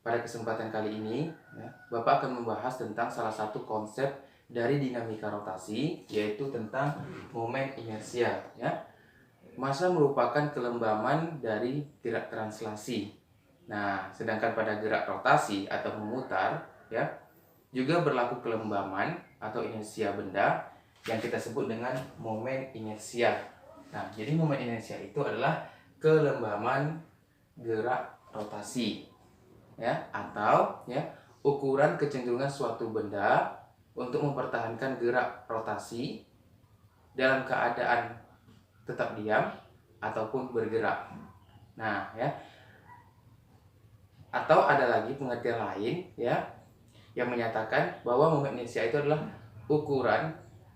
pada kesempatan kali ini, ya, Bapak akan membahas tentang salah satu konsep dari dinamika rotasi, yaitu tentang momen inersia. Ya. Massa merupakan kelembaman dari gerak translasi. Nah, sedangkan pada gerak rotasi atau memutar, ya, juga berlaku kelembaman atau inersia benda yang kita sebut dengan momen inersia. Nah, jadi momen inersia itu adalah kelembaman gerak rotasi, ya, atau ya ukuran kecenderungan suatu benda untuk mempertahankan gerak rotasi dalam keadaan tetap diam ataupun bergerak. Nah, ya. Atau ada lagi pengertian lain, ya, yang menyatakan bahwa momen inersia itu adalah ukuran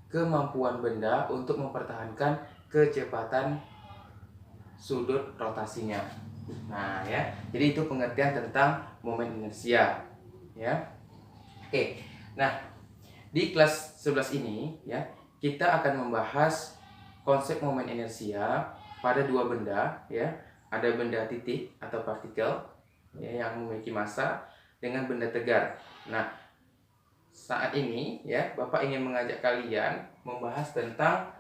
kemampuan benda untuk mempertahankan kecepatan sudut rotasinya. Nah, ya. Jadi itu pengertian tentang momen inersia, ya. Oke. Nah, di kelas 11 ini, ya, kita akan membahas konsep momen inersia pada dua benda, ya. Ada benda titik atau partikel, ya, yang memiliki massa dengan benda tegar. Nah, saat ini, ya, Bapak ingin mengajak kalian membahas tentang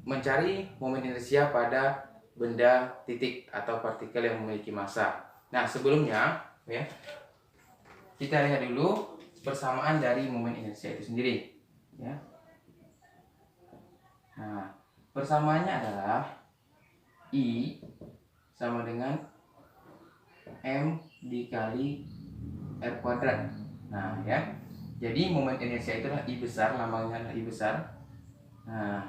mencari momen inersia pada benda titik atau partikel yang memiliki massa. Nah, sebelumnya, ya, kita lihat dulu persamaan dari momen inersia itu sendiri, ya. Nah, persamaannya adalah I sama dengan M dikali R kuadrat. Nah, ya. Jadi momen inersia itu adalah I besar, lambangnya adalah I besar. Nah,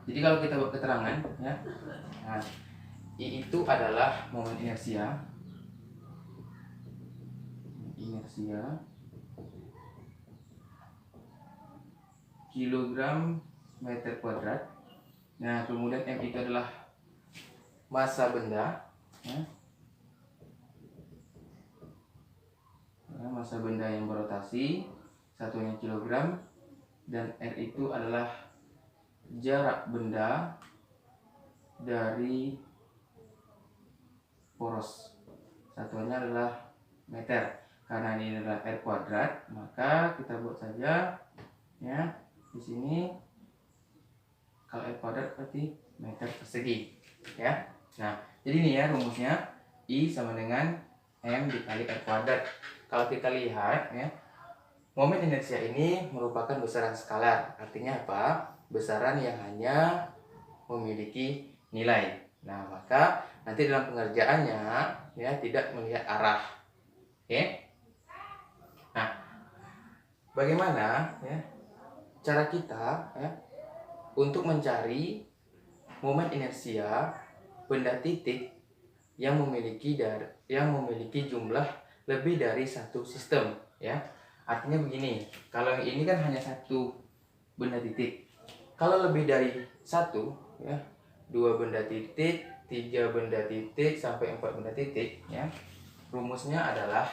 jadi kalau kita buat keterangan, ya. Nah, I itu adalah momen inersia. Kilogram meter kuadrat. Nah, kemudian M itu adalah massa benda, ya. Massa benda yang berotasi, satunya kilogram, dan R itu adalah jarak benda dari poros, satuannya adalah meter. Karena ini adalah R kuadrat, maka kita buat saja, ya, di sini kalau R kuadrat berarti meter persegi, ya. Nah, jadi ini ya rumusnya, I sama dengan M dikali R kuadrat. Kalau kita lihat, ya, momen inersia ini merupakan besaran skalar. Artinya apa? Besaran yang hanya memiliki nilai. Nah, maka nanti dalam pengerjaannya, ya, tidak melihat arah. Oke? Nah, bagaimana, ya, cara kita, ya, untuk mencari momen inersia benda titik yang memiliki jumlah lebih dari satu sistem, ya. Artinya begini, kalau yang ini kan hanya satu benda titik. Kalau lebih dari satu, ya, 2 benda titik, 3 benda titik sampai 4 benda titik, ya. Rumusnya adalah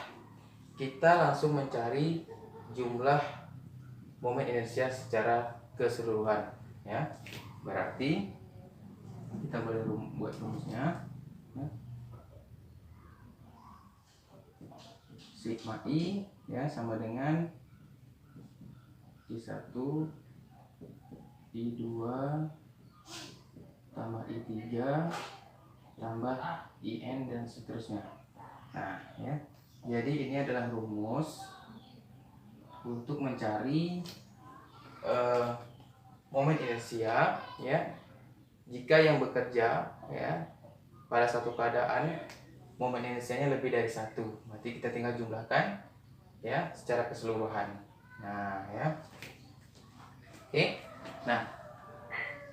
kita langsung mencari jumlah momen inersia secara keseluruhan, ya. Berarti kita boleh buat rumusnya, ya. Sigma I, ya, sama dengan I1 I2 tambah I3 tambah IN dan seterusnya. Nah, ya. Jadi ini adalah rumus untuk mencari momen inersia, ya, jika yang bekerja, ya, pada satu keadaan momen inersianya lebih dari satu. Berarti kita tinggal jumlahkan, ya, secara keseluruhan. Nah, ya. Oke. Nah,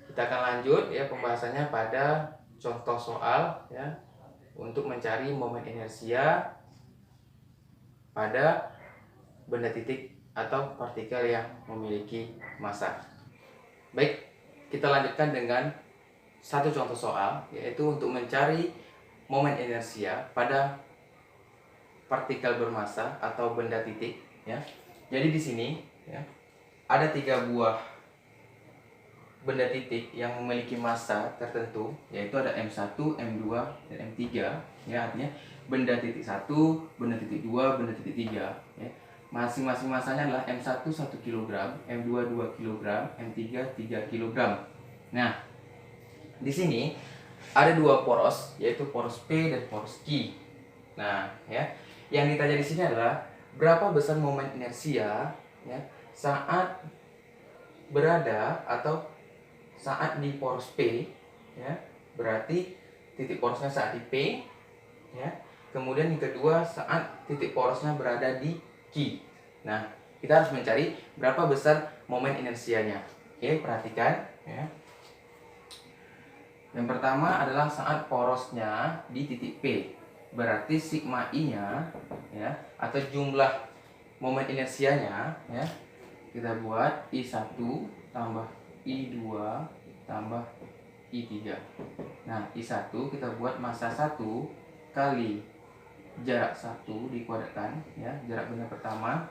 kita akan lanjut, ya, pembahasannya pada contoh soal, ya, untuk mencari momen inersia pada benda titik atau partikel yang memiliki massa. Baik, kita lanjutkan dengan satu contoh soal, yaitu untuk mencari momen inersia pada partikel bermassa atau benda titik, ya. Jadi di sini, ya, ada 3 buah benda titik yang memiliki massa tertentu, yaitu ada M1, M2, dan M3, ya, artinya benda titik 1, benda titik 2, benda titik 3, ya. Masing-masing massanya adalah M1 1 kg, M2 2 kg, M3 3 kg. Nah, di sini ada dua poros, yaitu poros P dan poros Q. Nah, ya, yang ditanya di sini adalah berapa besar momen inersia, ya, saat berada atau saat di poros P, ya, berarti titik porosnya saat di P, ya. Kemudian yang kedua saat titik porosnya berada di Q. Nah, kita harus mencari berapa besar momen inersianya. Oke, perhatikan, ya. Yang pertama adalah saat porosnya di titik P. Berarti sigma I-nya, ya, atau jumlah momen inersianya, ya, kita buat I1 tambah I2 tambah I3. Nah, I1 kita buat massa 1 kali jarak 1 dikuadratkan, ya, jarak benda pertama.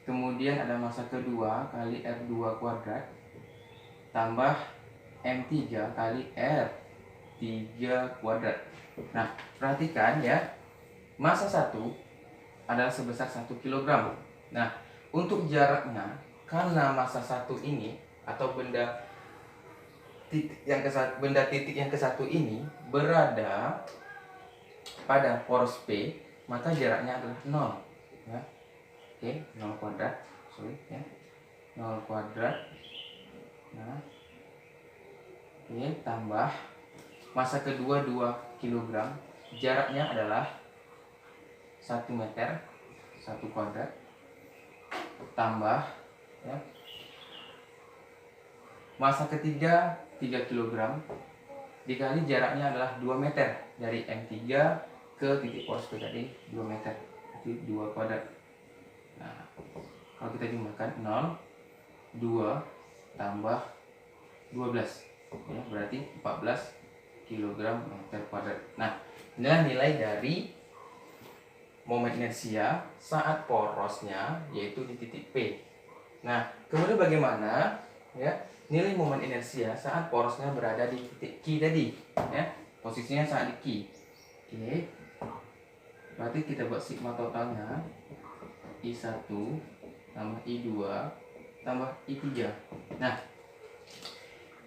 Kemudian ada massa kedua kali R2 kuadrat tambah M3 kali R3 kuadrat. Nah, perhatikan, ya, massa 1 adalah sebesar 1 kg. Nah, untuk jaraknya, karena massa 1 ini atau benda titik yang ke satu ini berada pada poros P, maka jaraknya adalah 0, ya. Oke, 0 kuadrat, ya. 0 kuadrat. Nah, oke, tambah massa kedua 2 kg, jaraknya adalah 1 meter, 1 kuadrat, tambah, ya, massa ketiga 3 kg dikali jaraknya adalah 2 meter dari M3 ke titik poros P tadi, 2 meter, jadi 2 kuadrat. Nah, kalau kita jumlahkan 0, 2 tambah 12, ya, berarti 14 kg meter kuadrat. Nah, inilah nilai dari momen inersia saat porosnya yaitu di titik P. Nah, kemudian bagaimana, ya, nilai momen inersia saat porosnya berada di titik Q tadi, ya, posisinya saat di Q. Oke, berarti kita buat sigma totalnya I1 tambah I2 tambah I3. Nah,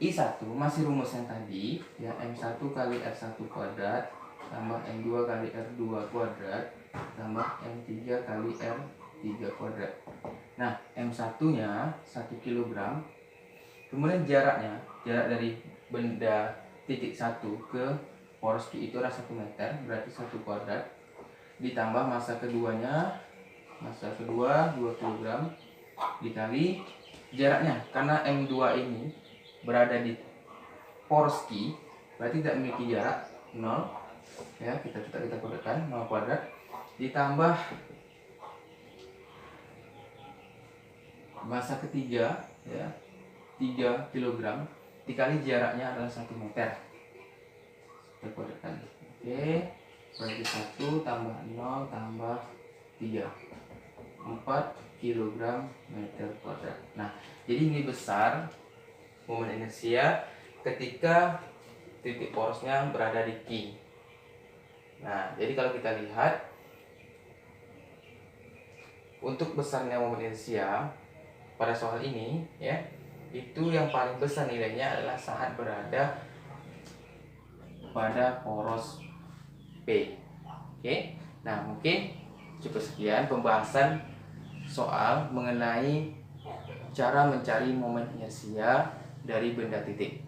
I1 masih rumus yang tadi, ya, M1 kali R1 kuadrat tambah M2 kali R2 kuadrat tambah M3 kali R3 kuadrat. Nah, M1 nya 1 kg. Kemudian jaraknya, jarak dari benda titik 1 ke poros Q itu adalah 1 meter, berarti 1 kuadrat, ditambah massa keduanya, massa kedua 2 kg, dikali jaraknya, karena M2 ini berada di poros Q, berarti tidak memiliki jarak, 0, ya, kita kuadratkan, 0 kuadrat, ditambah massa ketiga, ya, 3 kg, dikali jaraknya adalah 1 meter, kita kuadratkan. Oke, berarti 1 tambah 0 tambah 3, 4 kg meter kuadrat. Nah, jadi ini besar momen inersia ketika titik porosnya berada di Q. Nah, jadi kalau kita lihat untuk besarnya momen inersia pada soal ini, ya, itu yang paling besar nilainya adalah saat berada pada poros P. Oke, nah, mungkin cukup sekian pembahasan soal mengenai cara mencari momen inersia dari benda titik.